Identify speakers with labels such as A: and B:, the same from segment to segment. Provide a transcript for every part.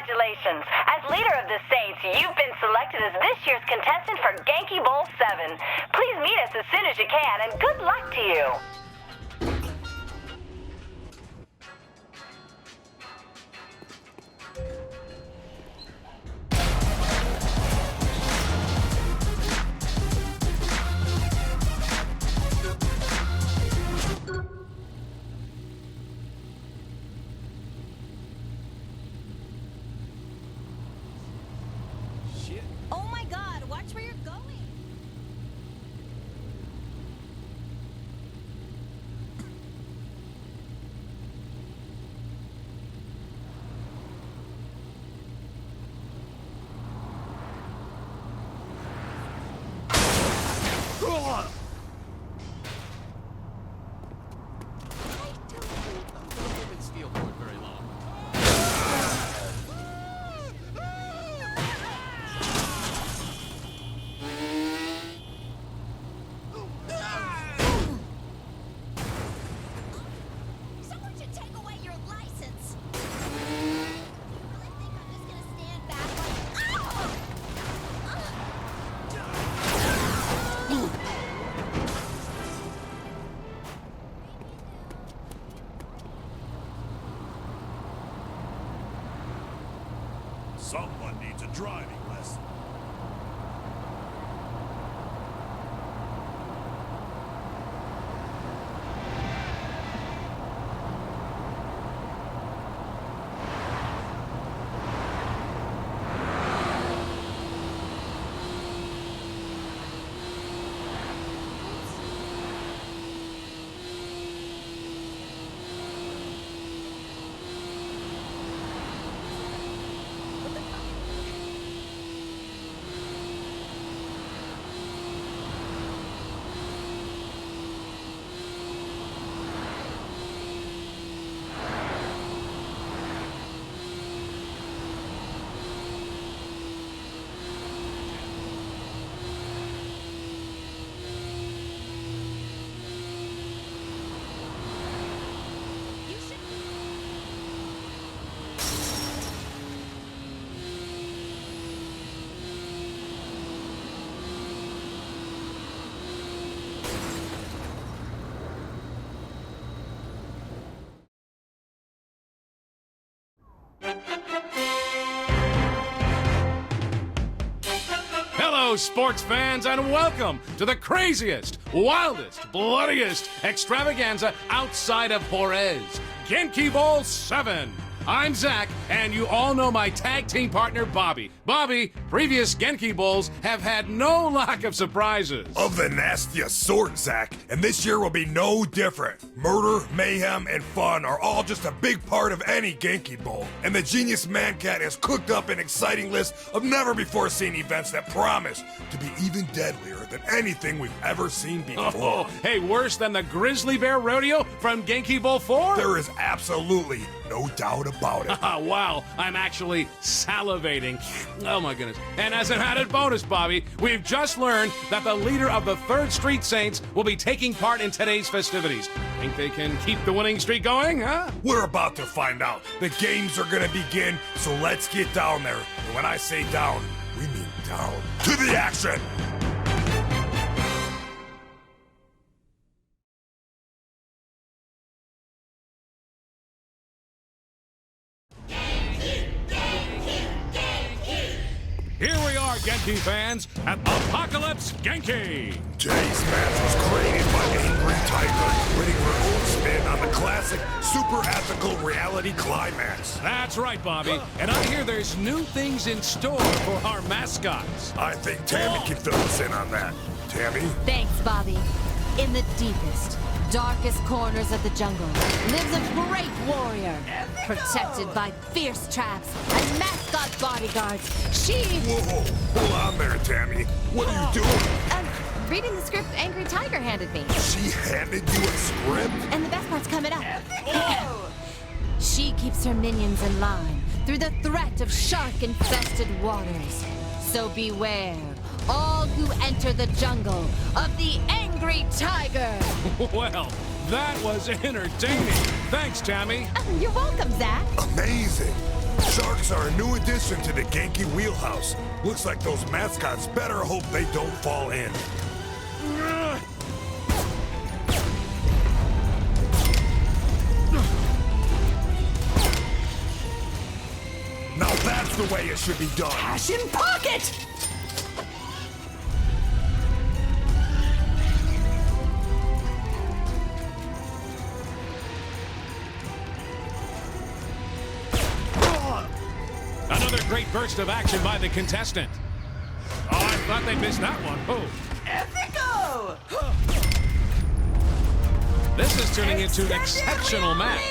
A: Congratulations. As leader of the Saints, you've been selected as this year's contestant for Genki Bowl 7. Please meet us as soon as you can, and good luck to you.
B: Oh my god, watch where you're going!
C: Someone needs a driving lesson.
D: Hello, sports fans, and welcome to the craziest, wildest, bloodiest extravaganza outside of Juarez, Genki Bowl 7. I'm Zach, and you all know my tag team partner, Bobby. Bobby, previous Genki Bowls have had no lack of surprises.
C: Of the nastiest sort, Zach, and this year will be no different. Murder, mayhem, and fun are all just a big part of any Genki Bowl, and the Genius Mancat has cooked up an exciting list of never-before-seen events that promise to be even deadlier than anything we've ever seen before.
D: Oh, hey, worse than the Grizzly Bear Rodeo from Genki Bowl 4?
C: There is absolutely no doubt about it.
D: Wow, I'm actually salivating. Oh my goodness. And as an added bonus, Bobby, we've just learned that the leader of the 3rd Street Saints will be taking part in today's festivities. Think they can keep the winning streak going, huh?
C: We're about to find out. The games are gonna begin, so let's get down there. And when I say down, we mean down. To the action!
D: Here we are, Genki fans, at Apocalypse Genki!
C: Today's match was created by Angry Tiger, winning her own spin on the classic super ethical reality climax.
D: That's right, Bobby. And I hear there's new things in store for our mascots.
C: I think Tammy can fill us in on that. Tammy?
B: Thanks, Bobby. In the deepest, darkest corners of the jungle lives a great warrior, protected by fierce traps and mascot bodyguards. She...
C: Whoa, hold on there, Tammy. What are you doing?
B: Reading the script Angry Tiger handed me.
C: She handed you a script?
B: And the best part's coming up. She keeps her minions in line through the threat of shark-infested waters. So beware, all who enter the jungle of the Angry Tiger.
D: Well, that was entertaining. Thanks, Tammy.
B: You're welcome, Zach.
C: Amazing. Sharks are a new addition to the Genki wheelhouse. Looks like those mascots better hope they don't fall in. Now that's the way it should be done.
E: Cash in pocket!
D: Another great burst of action by the contestant. Oh, I thought they missed that one. Oh.
E: Epico!
D: This is turning into an exceptional match.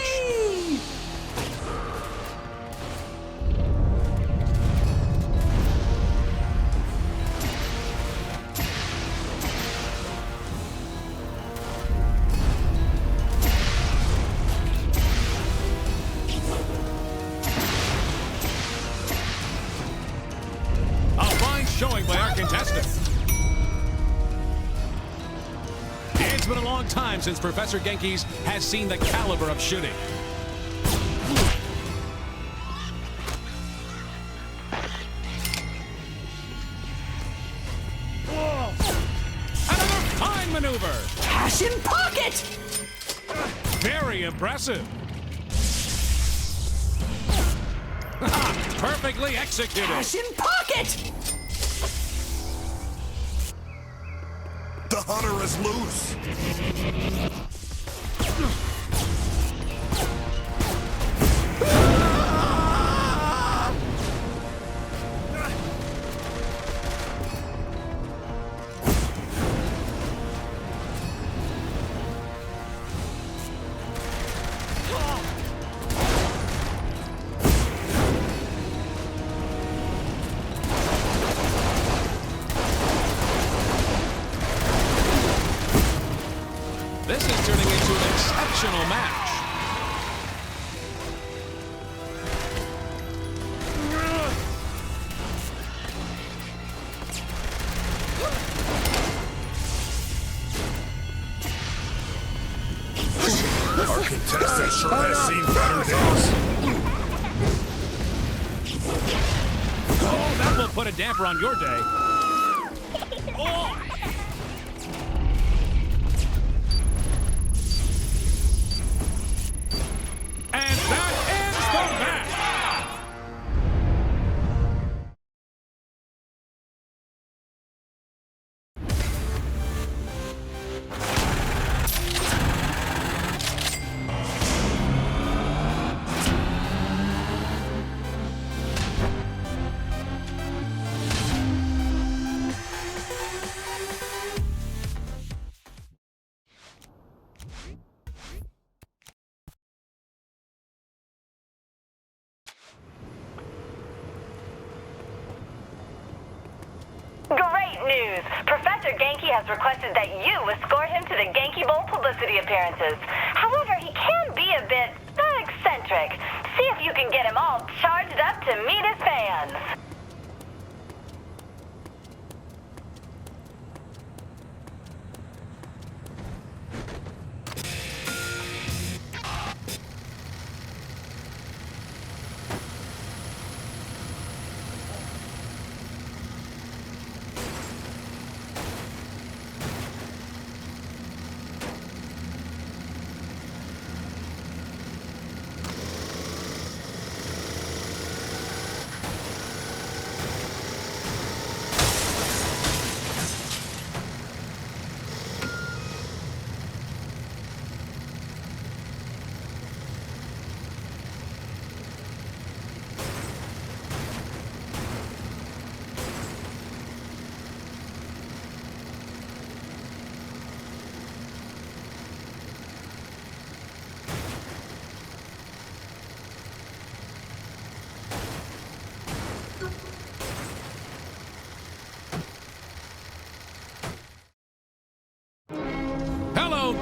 D: Showing by our contestant. It's been a long time since Professor Genki's has seen the caliber of shooting. Another fine maneuver.
E: Cash in pocket!
D: Very impressive. Perfectly executed.
E: Cash in pocket!
C: The hunter is loose.
D: This is turning into an exceptional match.
C: Our contestant sure has seen better days.
D: Oh, that will put a damper on your day. Oh. And that ends the match.
A: Great news! Professor Genki has requested that you escort him to the Genki Bowl publicity appearances. However, he can be a bit eccentric. See if you can get him all charged up to meet his fans.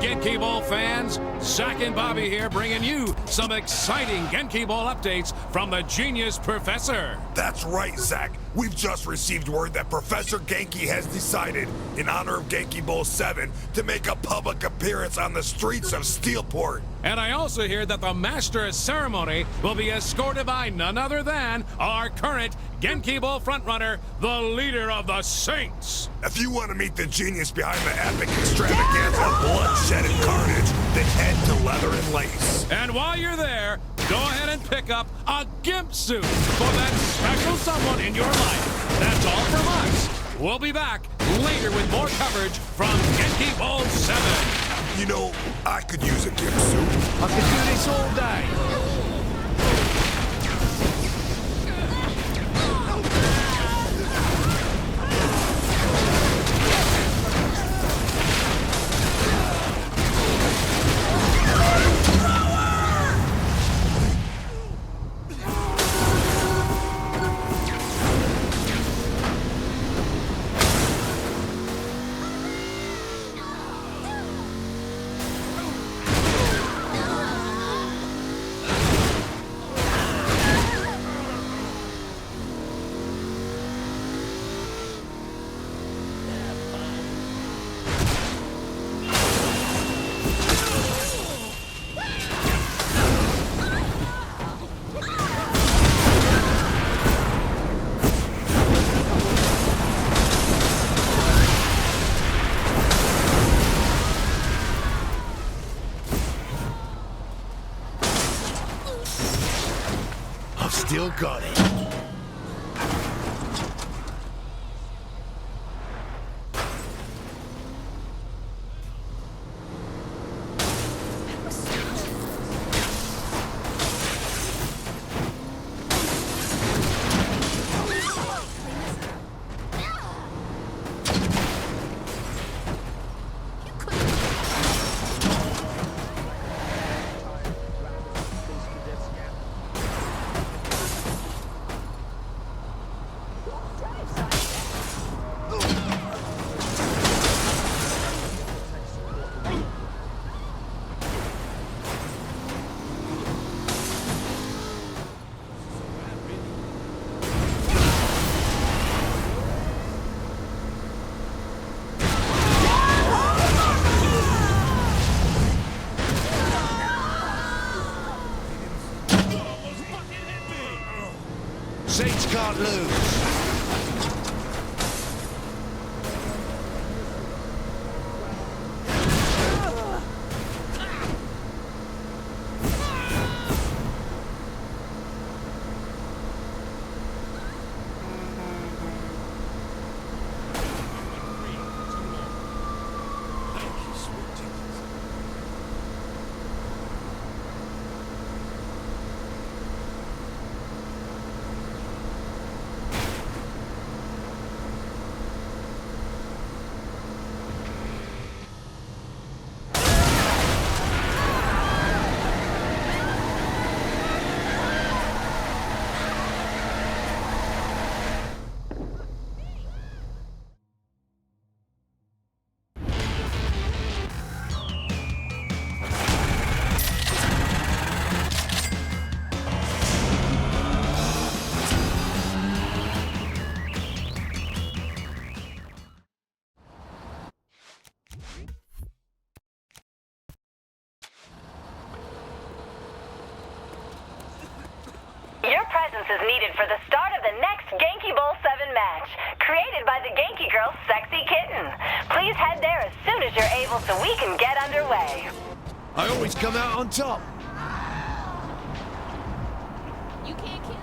D: Genki Bowl fans, Zach and Bobby here bringing you some exciting Genki Bowl updates from the Genius Professor.
C: That's right, Zach. We've just received word that Professor Genki has decided, in honor of Genki Bowl 7, to make a public appearance on the streets of Steelport.
D: And I also hear that the Master of Ceremony will be escorted by none other than our current Genki Bowl frontrunner, the leader of the Saints.
C: If you want to meet the genius behind the epic extravaganza of bloodshed and carnage, then head to Leather and Lace.
D: And while you're there, go ahead and pick up a gimp suit for that special someone in your life. That's all from us. We'll be back later with more coverage from Genki Bowl 7.
C: You know, I could use a gimp suit.
F: I could do this all day.
C: Still got it.
F: Saints can't lose.
A: Your presence is needed for the start of the next Genki Bowl 7 match, created by the Genki Girl's Sexy Kitten. Please head there as soon as you're able so we can get underway.
F: I always come out on top.
B: You can't kill this.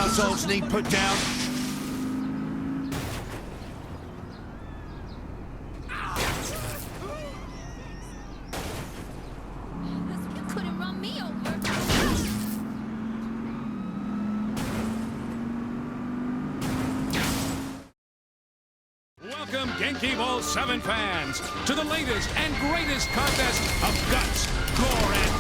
F: arseholes need put down.
B: You couldn't run me over.
D: Welcome, Genki Ball 7 fans, to the latest and greatest contest of guts, gore, and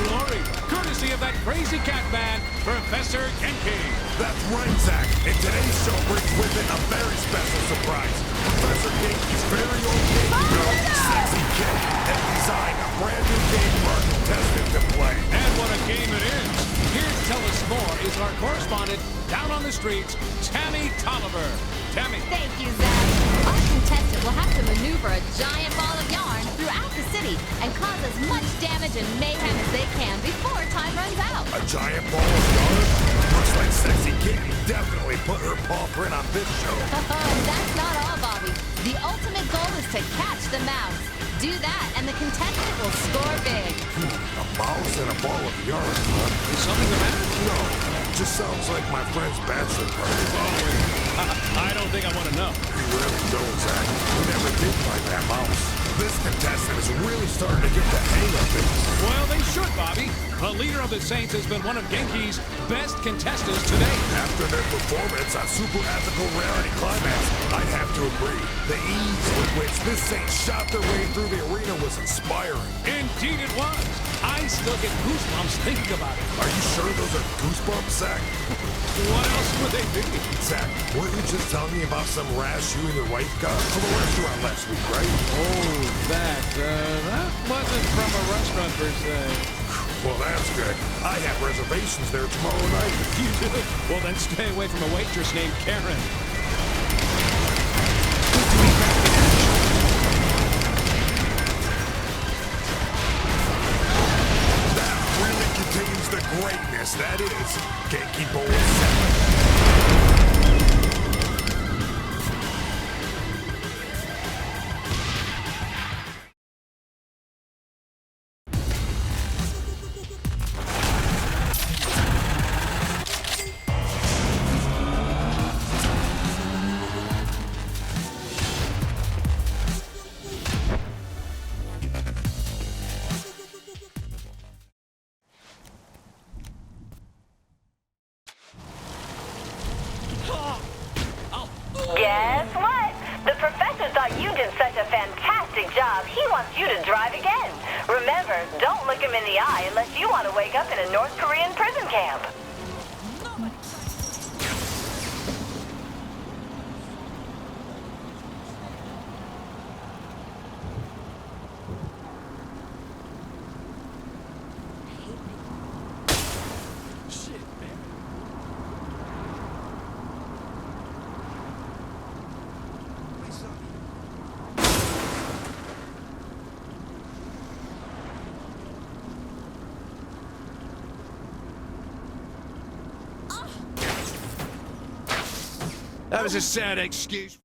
D: glory, courtesy of that crazy cat man, Professor Genki.
C: That's right, Zach. And today's show brings with it a very special surprise. Professor Genki's very own Genki girl, Sexy Kid, has designed a brand new game for our contestants to play.
D: And what a game it is! Here to tell us more is our correspondent down on the streets, Tammy Tolliver. Tammy.
B: Thank you, Zach. Our contestant will have to maneuver a giant ball of yarn throughout the city and cause as much damage and mayhem as they can before time runs out.
C: A giant ball of yarn? Looks like Sexy Kitty definitely put her paw print on this show.
B: That's not all, Bobby. The ultimate goal is to catch the mouse. Do that, and the contestant will score big.
C: A mouse and a ball of yarn, huh?
D: Is something the matter?
C: No, just sounds like my friend's bachelor party.
D: Oh, wait. I don't think I want to know.
C: You really don't, Zach. You never did like that mouse. This contestant is really starting to get the hang of things.
D: Well, they should, Bobby. The leader of the Saints has been one of Genki's best contestants to date.
C: After their performance on Super Ethical Reality Climax, I'd have to agree. The ease with which this Saint shot their way through the arena was inspiring.
D: Indeed it was. I still get goosebumps thinking about it.
C: Are you sure those are goosebumps, Zach?
D: What else would they be?
C: Zach, weren't you just telling me about some rash you and your wife got from a restaurant last week, right?
D: Oh, that wasn't from a restaurant per se.
C: Well, that's good. I have reservations there tomorrow night.
D: You do? Well, then stay away from a waitress named Karen.
C: That really continues the greatness that is Genki Bowl 7.
A: Guess what? The professor thought you did such a fantastic job, he wants you to drive again. Remember, don't look him in the eye unless you want to wake up in a North Korean prison camp.
F: That was a sad excuse.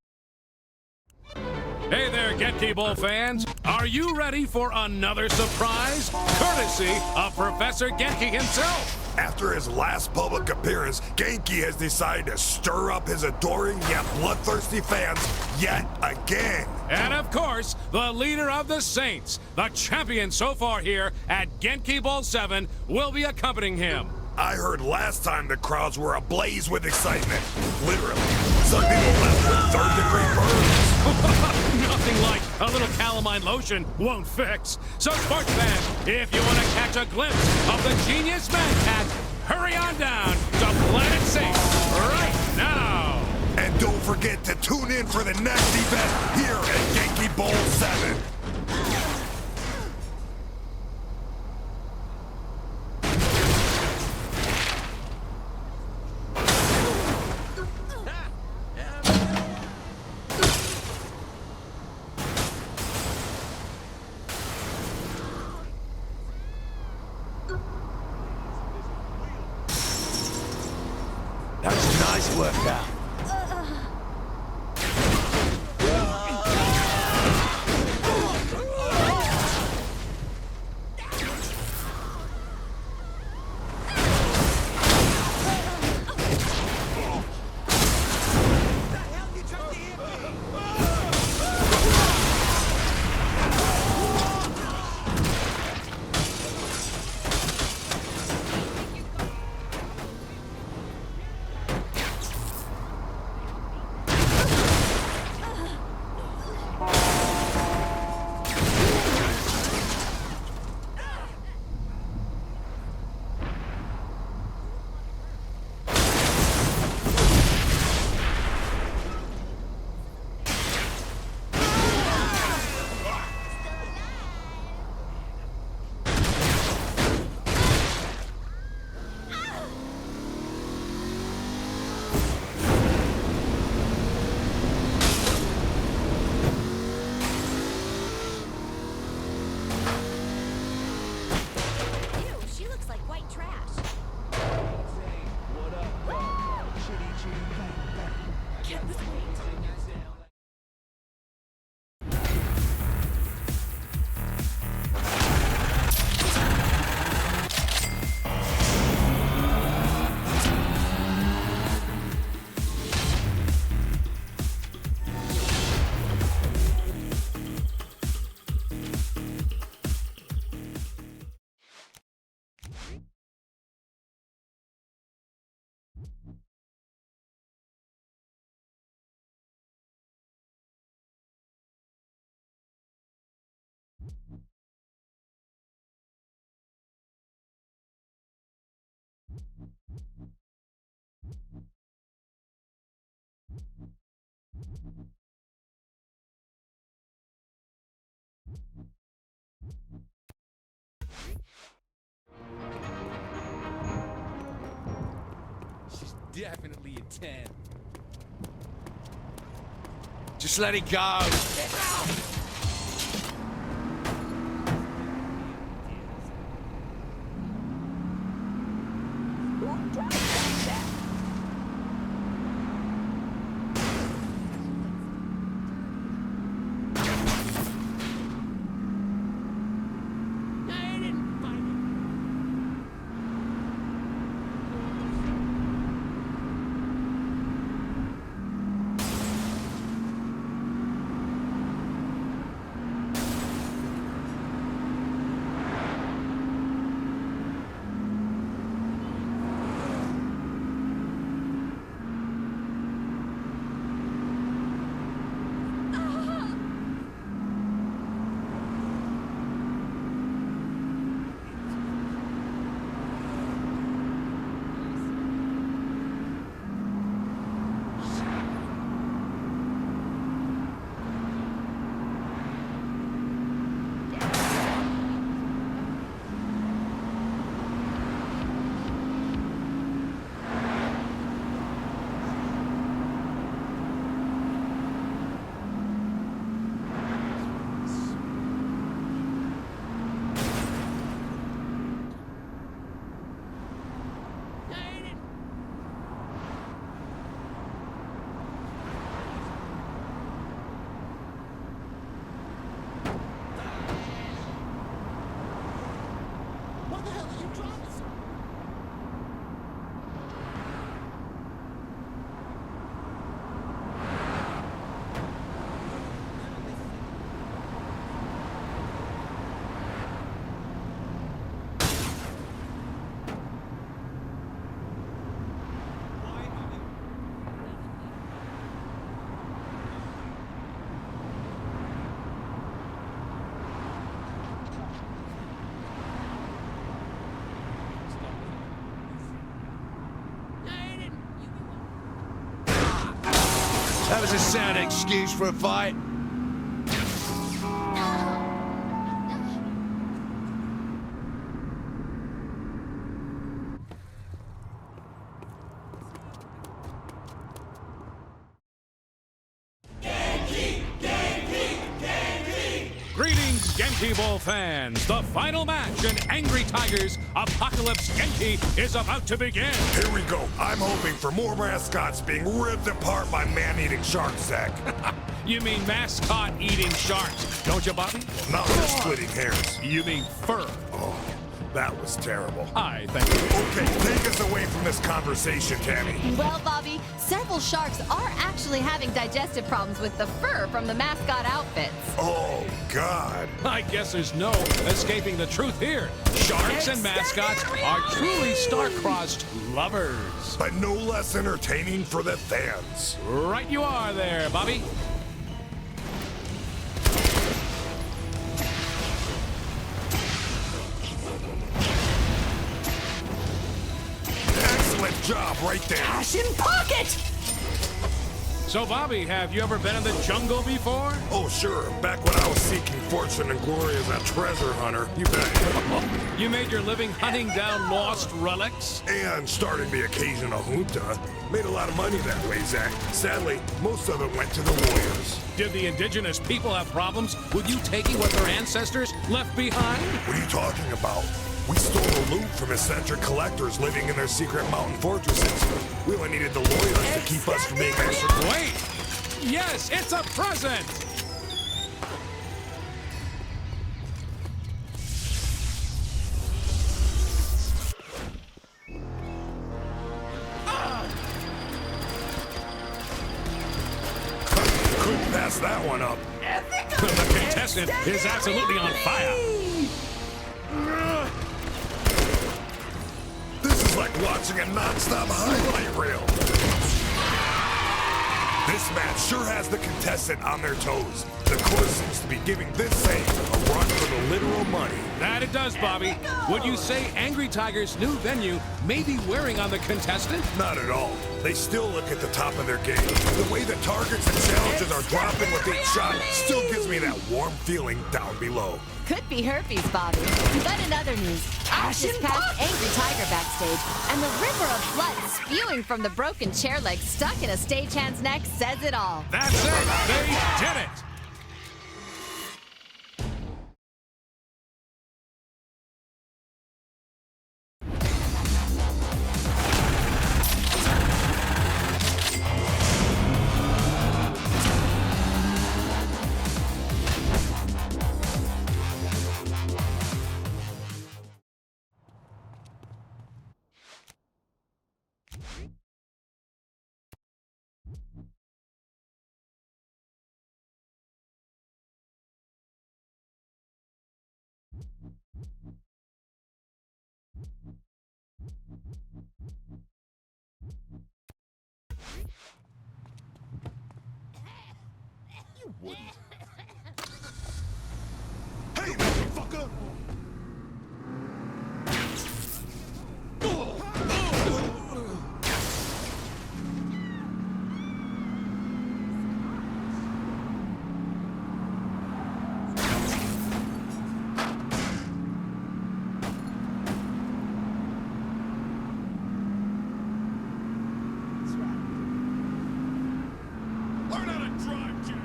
D: Hey there, Genki Bowl fans. Are you ready for another surprise? Courtesy of Professor Genki himself.
C: After his last public appearance, Genki has decided to stir up his adoring yet bloodthirsty fans yet again.
D: And of course, the leader of the Saints, the champion so far here at Genki Bowl 7, will be accompanying him.
C: I heard last time the crowds were ablaze with excitement. Literally. Some people left with third-degree burns.
D: Nothing like a little calamine lotion won't fix. So, sports fans, if you want to catch a glimpse of the genius man cat, hurry on down to Planet Saints right now.
C: And don't forget to tune in for the next event here at Genki Bowl 7.
F: That was a nice workout. She's definitely a 10. Just let it go. That was a sound excuse for a fight.
D: Greetings, Genki Bowl fans! The final match in Angry Tigers Apocalypse Genki is about to begin!
C: Here we go. I'm hoping for more mascots being ripped apart by man-eating sharks, Zach.
D: You mean mascot-eating sharks, don't you, Bobby?
C: Now they're splitting hairs.
D: You mean fur.
C: Oh, that was terrible.
D: Hi, thank you.
C: Okay, take us away from this conversation, Tammy.
B: Well, Bobby, several sharks are actually having digestive problems with the fur from the mascot outfits.
C: Oh, God.
D: I guess there's no escaping the truth here. Sharks and mascots are truly star-crossed lovers.
C: But no less entertaining for the fans.
D: Right you are there, Bobby.
C: Excellent job right there.
E: Passion pocket!
D: So, Bobby, have you ever been in the jungle before?
C: Oh, sure. Back when I was seeking fortune and glory as a treasure hunter. You bet.
D: You made your living hunting down lost relics?
C: And started the occasional junta. Made a lot of money that way, Zach. Sadly, most of it went to the lawyers.
D: Did the indigenous people have problems with you taking what their ancestors left behind?
C: What are you talking about? We stole the loot from eccentric collectors living in their secret mountain fortresses. We only needed the lawyers to keep us from being executed.
D: Wait! Yes, it's a present!
C: Couldn't pass that one up.
D: The contestant is absolutely on fire.
C: This is like watching a non-stop highlight reel. This match sure has the contestant on their toes. The course seems to be giving this same a run for the literal money.
D: That it does, Bobby. Would you say Angry Tiger's new venue may be wearing on the contestant?
C: Not at all. They still look at the top of their game. The way the targets and challenges are dropping with each shot still gives me that warm feeling down below.
B: Could be herpes, Bobby. But in other news, Ash has passed Angry Tiger backstage, and the river of blood spewing from the broken chair leg stuck in a stagehand's neck says it all.
D: That's it. They did it.
C: Hey, motherfucker! Learn how to drive, Jack!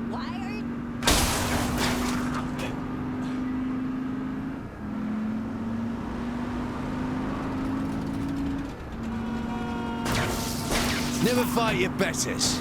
B: Why are you...
F: Never fight your betters.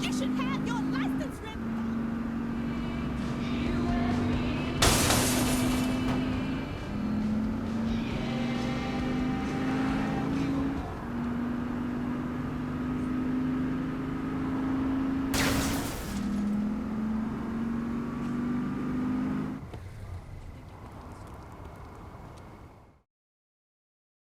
B: You should have your license revoked!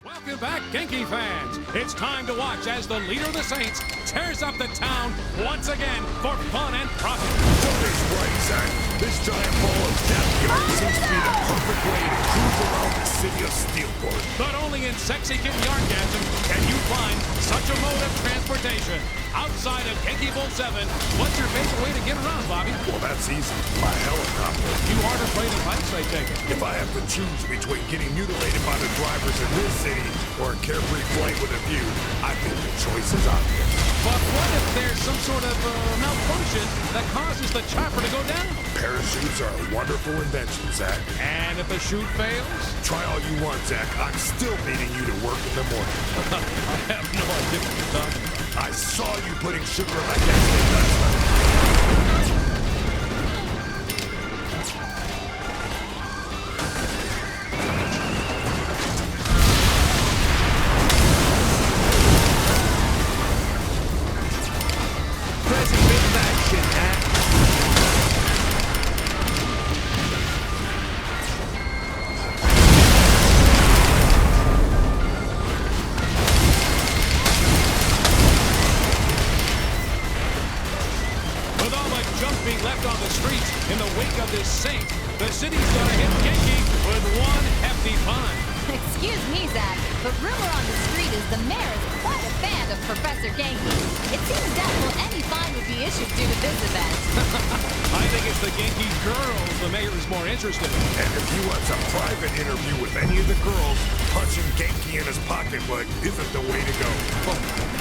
D: Welcome back, Genki fans. It's time to watch as the leader of the Saints tears up the town once again for fun and profit.
C: Something's right, Zach. This giant ball of death yard seems to be the perfect way to cruise around the city of Steelport.
D: But only in Sexy Kitten Yardgasm can you find such a mode of transportation. Outside of Genki Bowl 7, what's your favorite way to get around, Bobby?
C: Well, that's easy. My helicopter.
D: You aren't afraid of heights, I take it.
C: If I have to choose between getting mutilated by the drivers in this city or a carefree flight with a view, I think the choice is obvious.
D: But what if there's some sort of malfunction that causes the chopper to go down?
C: Parachutes are a wonderful invention, Zach.
D: And if the chute fails?
C: Try all you want, Zach. I'm still needing you to work in the morning.
D: I have no idea what you're talking about.
C: I saw you putting sugar in my gas tank last night.
D: left on the streets in the wake of this saint, the city's gonna hit Genki with one hefty fine.
B: Excuse me, Zach, but rumor on the street is the mayor is quite a fan of Professor Genki. It seems doubtful any fine would be issued due to this event.
D: I think it's the Genki girls the mayor is more interested in.
C: And if he wants a private interview with any of the girls, punching Genki in his pocketbook isn't the way to go.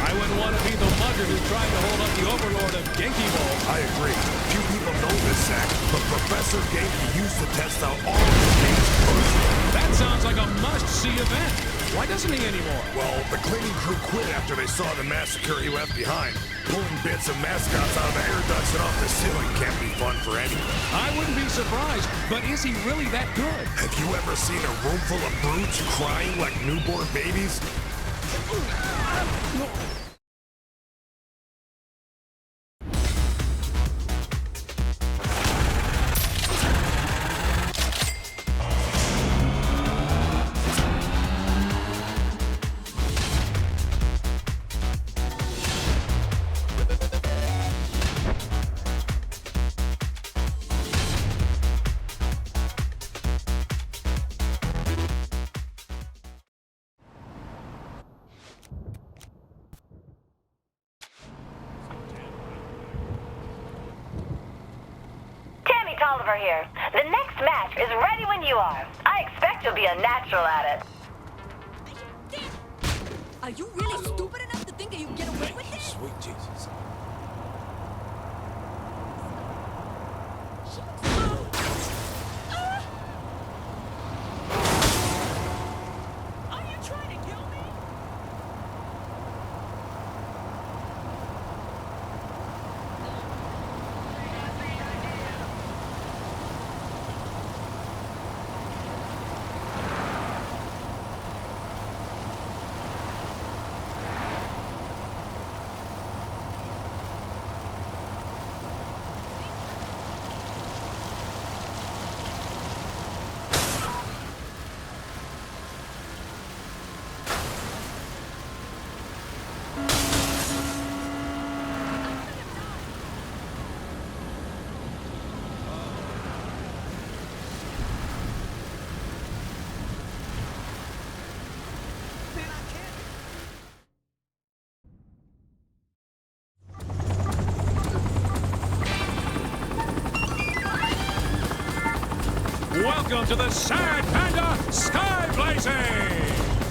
D: I wouldn't want to be the mugger who tried to hold up the overlord of Genki Ball.
C: I agree. Few people know this, Zach, but Professor Genki used to test out all of his games personally.
D: That sounds like a must-see event. Why doesn't he anymore?
C: Well, the cleaning crew quit after they saw the massacre he left behind. Pulling bits of mascots out of the air ducts and off the ceiling can't be fun for anyone.
D: I wouldn't be surprised, but is he really that good?
C: Have you ever seen a room full of brutes crying like newborn babies?
A: Oliver here. The next match is ready when you are. I expect you'll be a natural at it.
G: Are you really stupid enough to think that you can get away with this?
F: Sweet Jesus.
G: Are you trying to kill me?
D: Welcome to the Sad Panda Sky Blazing!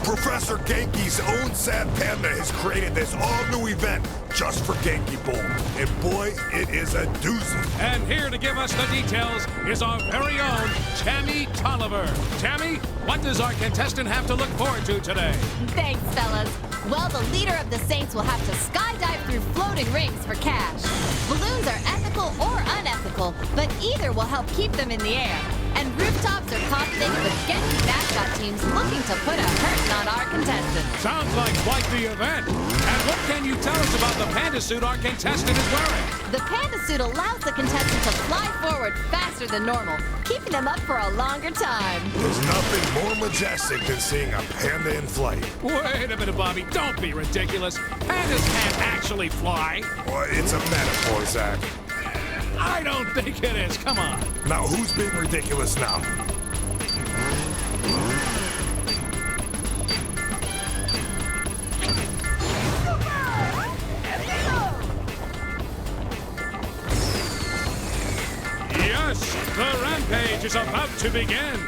C: Professor Genki's own Sad Panda has created this all-new event just for Genki Bowl. And boy, it is a doozy.
D: And here to give us the details is our very own Tammy Tolliver. Tammy, what does our contestant have to look forward to today?
B: Thanks, fellas. Well, the leader of the Saints will have to skydive through floating rings for cash. Balloons are ethical or unethical, but either will help keep them in the air. And rooftops are populated with Genki mascot teams looking to put a hurting on our contestants.
D: Sounds like quite the event. And what can you tell us about the panda suit our contestant is wearing?
B: The panda suit allows the contestant to fly forward faster than normal, keeping them up for a longer time.
C: There's nothing more majestic than seeing a panda in flight.
D: Wait a minute, Bobby. Don't be ridiculous. Pandas can't actually fly.
C: Well, it's a metaphor, Zach.
D: I don't think it is. Come on.
C: Now, who's being ridiculous now?
D: Yes, the rampage is about to begin.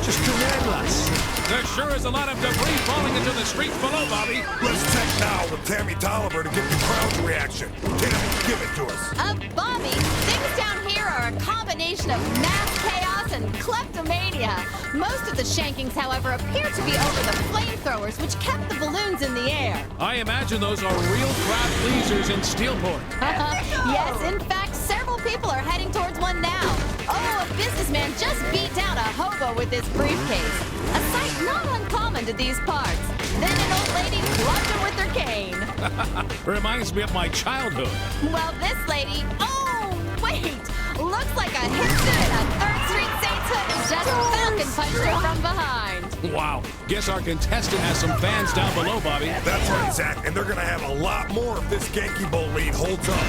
F: Just relentless.
D: There sure is a lot of debris falling into the streets below, Bobby.
C: Let's check now with Tammy Tolliver to get the crowd's reaction. Tammy, give it to us.
B: Bobby, things down here are a combination of mass chaos and kleptomania. Most of the shankings, however, appear to be over the flamethrowers, which kept the balloons in the air.
D: I imagine those are real crowd pleasers in Steelport.
B: Yes, in fact, several people are heading towards one now. Oh, a businessman just beat down a hobo with his briefcase. A sight not uncommon to these parts. Then an old lady clubbed him with her cane.
D: Reminds me of my childhood.
B: Well, this lady... Oh, wait! Looks like a hipster in a 3rd Street Saints hood and just falcon punched her from behind.
D: Wow. Guess our contestant has some fans down below, Bobby.
C: That's right, Zach, and they're gonna have a lot more if this Genki Bowl lead holds up.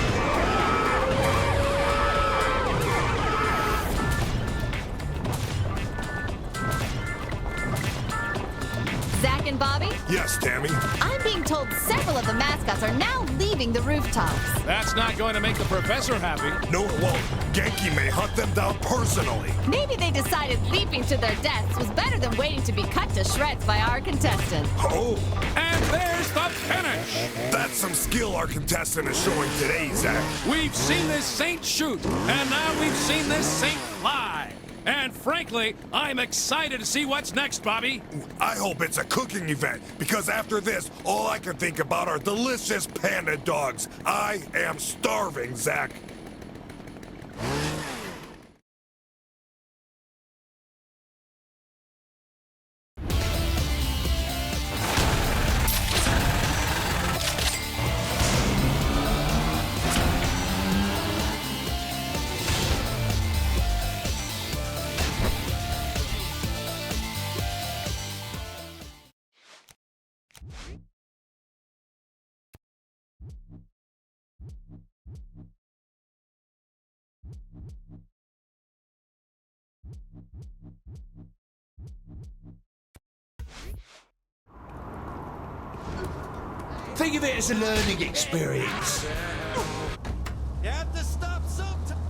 B: something, Bobby?
C: Yes, Tammy.
B: I'm being told several of the mascots are now leaving the rooftops.
D: That's not going to make the professor happy.
C: No, it won't. Genki may hunt them down personally.
B: Maybe they decided leaping to their deaths was better than waiting to be cut to shreds by our contestant.
C: Oh,
D: And there's the finish!
C: that's some skill our contestant is showing today, Zach.
D: We've seen this saint shoot, and now we've seen this saint fly. And frankly, I'm excited to see what's next, Bobby.
C: I hope it's a cooking event, because after this, all I can think about are delicious panda dogs. I am starving, Zach.
F: Think of it as a learning experience.
H: You have to stop sometime.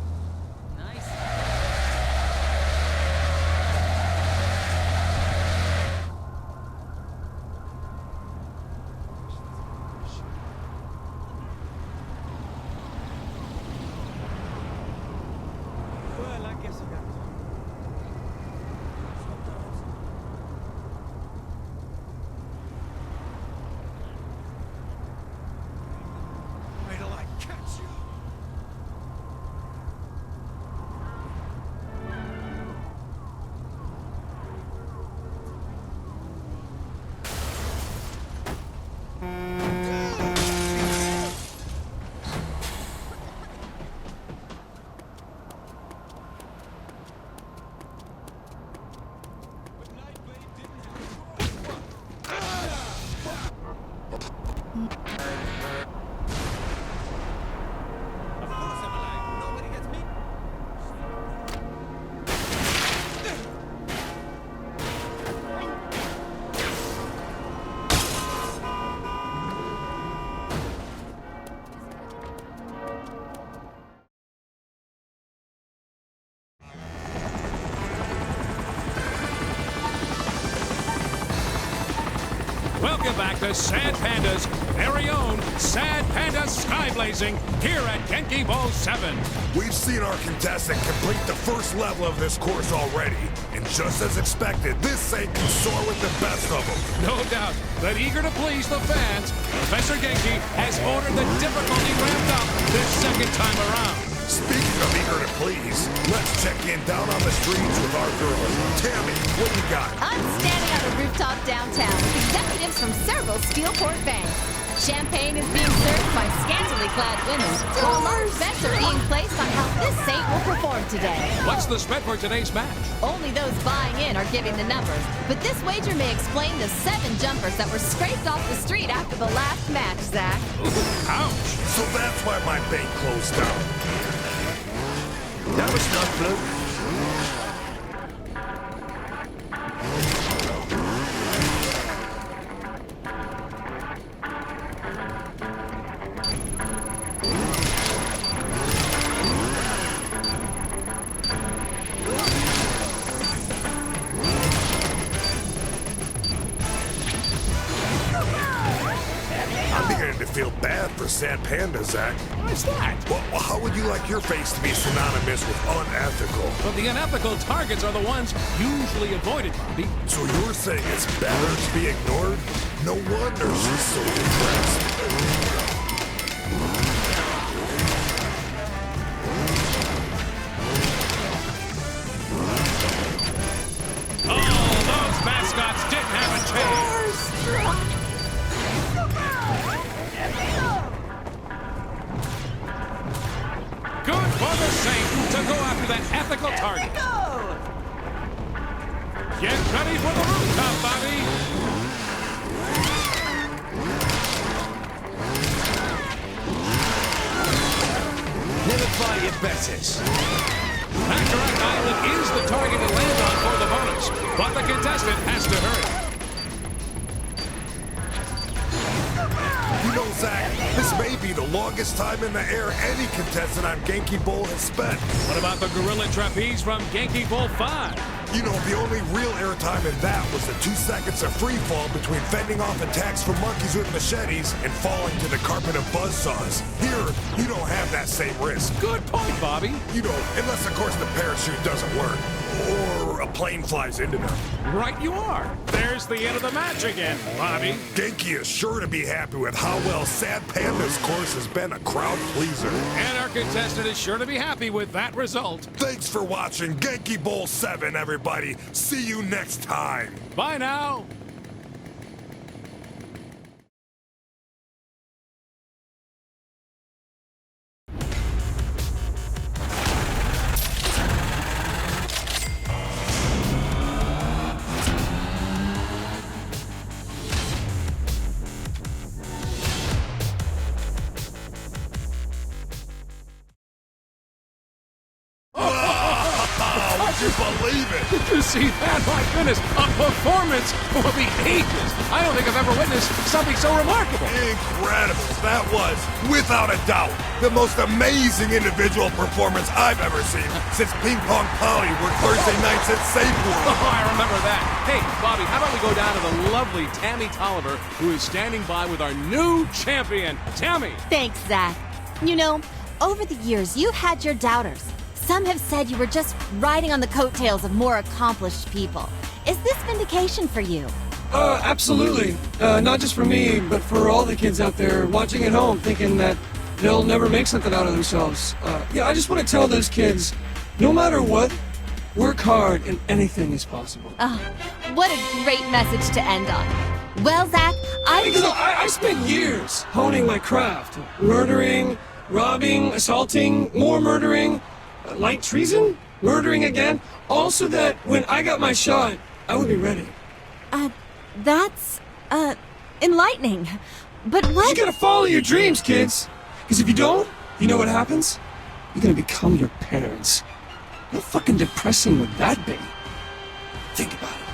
H: Well, I guess I got to. Wait till I catch you. Of course I'm alive. Nobody gets me.
D: Welcome back to Sad Panda's very own Sad Panda Skyblazing here at Genki Bowl 7.
C: We've seen our contestant complete the first level of this course already, and just as expected, this saint can soar with the best of them.
D: No doubt that eager to please the fans, Professor Genki has ordered the difficulty ramped up this second time around.
C: Speaking of eager to please, let's check in down on the streets with our girl. Tammy, what do you got?
B: I'm standing on a rooftop downtown with executives from several Steelport banks. Champagne is being served by scantily clad women, while large bets are being placed on how this saint will perform today.
D: What's the spread for today's match?
B: Only those buying in are giving the numbers, but this wager may explain the 7 jumpers that were scraped off the street after the last match, Zach.
D: Ouch!
C: So that's why my bank closed down.
F: That was not blue.
C: I'm beginning to feel bad for Sad Panda, Zach.
D: What's that?
C: Well, how would you like your face to be synonymous with unethical?
D: Well, the unethical targets are the ones usually avoided, Bobby.
C: So you're saying it's better to be ignored? No wonder she's so depressed.
D: Oh, those mascots didn't have a chance. Good for the Saint to go after that ethical target.
E: Go!
D: Get ready for the rooftop, Bobby.
F: Never fight your betters.
D: Baccarat Island is the target to land on for the bonus, but the contestant has to hurry.
C: You know, Zach, this may be the longest time in the air any contestant on Genki Bowl has spent.
D: What about the gorilla trapeze from Genki Bowl 5?
C: You know, the only real airtime in that was the 2 seconds of free fall between fending off attacks from monkeys with machetes and falling to the carpet of buzzsaws. Here, you don't have that same risk.
D: Good point, Bobby.
C: You know, unless, of course, the parachute doesn't work. Or a plane flies into them.
D: Right you are. There's the end of the match again, Bobby.
C: Genki is sure to be happy with how well Sad Panda's course has been a crowd pleaser.
D: And our contestant is sure to be happy with that result.
C: Thanks for watching Genki Bowl 7, everybody. See you next time.
D: Bye now.
C: Would you believe it?
D: Did you see that? My goodness, a performance for the ages. I don't think I've ever witnessed something so remarkable.
C: Incredible. That was, without a doubt, the most amazing individual performance I've ever seen since Ping Pong Polly worked Thursday nights at Safe World.
D: Oh, I remember that. Hey, Bobby, how about we go down to the lovely Tammy Tolliver, who is standing by with our new champion, Tammy.
B: Thanks, Zach. You know, over the years, you've had your doubters. Some have said you were just riding on the coattails of more accomplished people. Is this vindication for you?
I: Absolutely. Not just for me, but for all the kids out there watching at home thinking that they'll never make something out of themselves. Yeah, I just want to tell those kids, no matter what, work hard and anything is possible.
B: Oh, what a great message to end on. Well, Zach,
I: Because I spent years honing my craft. Murdering, robbing, assaulting, more murdering, light treason, murdering again, all so that when I got my shot, I would be ready.
B: That's, enlightening. But what?
I: You gotta follow your dreams, kids. Because if you don't, you know what happens? You're gonna become your parents. How fucking depressing would that be? Think about it.